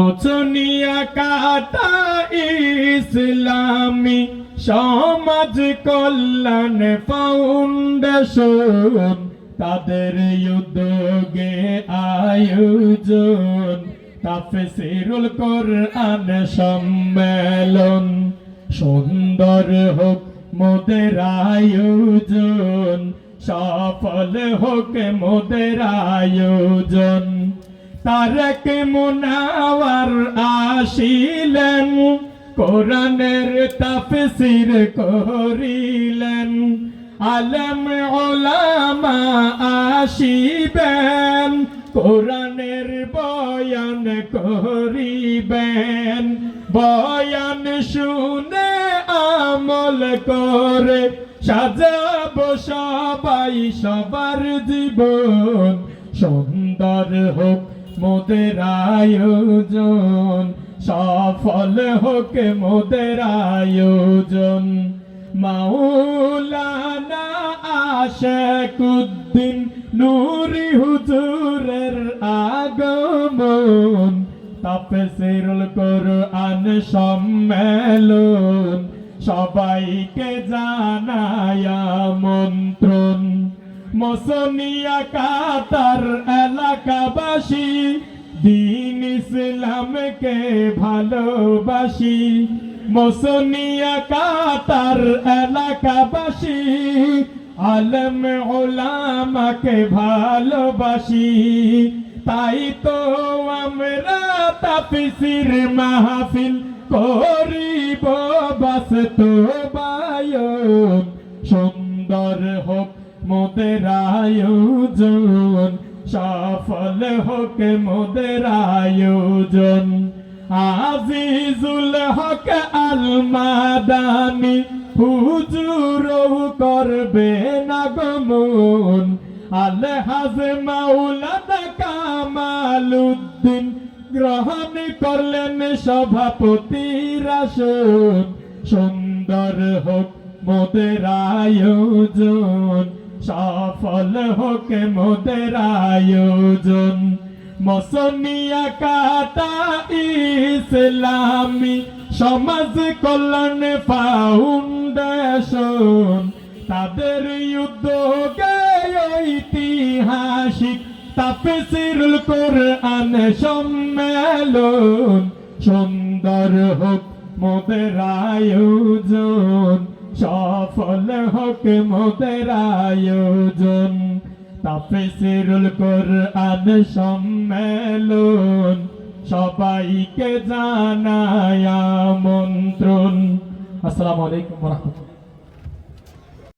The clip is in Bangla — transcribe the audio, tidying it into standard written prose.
মচনিয়া কাটা ইসলামী সমাজ কল্যাণ ফাউন্ডেশন তাদের উদ্যোগে আয়োজন তাফসীরুল কোরআন সম্মেলন। সুন্দর হোক মোদের আয়োজন, সফল হোক মোদের আয়োজন। তারেক মুনাওয়ার আসিলেন, কোরআনের তাফসীর করিলেন। আলেম উলামা আসিবেন, কোরআনের বয়ান করিবেন। বয়ান শুনে আমল করে সাজাবো সবাই সবার জীবন। সুন্দর হোক মোদের আয়োজন, সফল হোক মোদের আয়োজন। মাওলানা আশিকুদ্দিন নুরি হুজুরের আগমন, তাফসীরুল কোরআন সম্মেলন সবাইকে জানায় আমন্ত্রণ। মচনিয়া কাটার এলাকাবাসী দ্বীন ইসলামকে ভালোবাসি। মচনিয়া কাটার এলাকাবাসী আলেম উলামাকে ভালোবাসি। তাই তো আমরা তাফসীর মাহফিল করিব বাস্তবায়ন। সুন্দর হোক মোদের আয়োজন, সফল হোক মোদের আয়োজন। আজিজুল হক আল মাদানী হুজুর করবেন আগমন। আলহাজ মাওলানা কামাল উদ্দিন গ্রহণ করলেন সভাপতির আসন। সুন্দর হোক মোদের আয়োজন, সফল হোক মোদের আয়োজন। মচনিয়া কাটা ইসলামী সমাজ কল্যাণ ফাউন্ডেশন তাদের উদ্যোগে ঐতিহাসিক তাফসীরুল কোরআন সম্মেলন। সুন্দর হোক মোদের আয়োজন, সফল হোক মোদের আয়োজন। তাফসীরুল কোরআন সম্মেলন সবাইকে জানায় আমন্ত্রণ। আসসালামু আলাইকুম ওয়া রাহমাতুল্লাহ।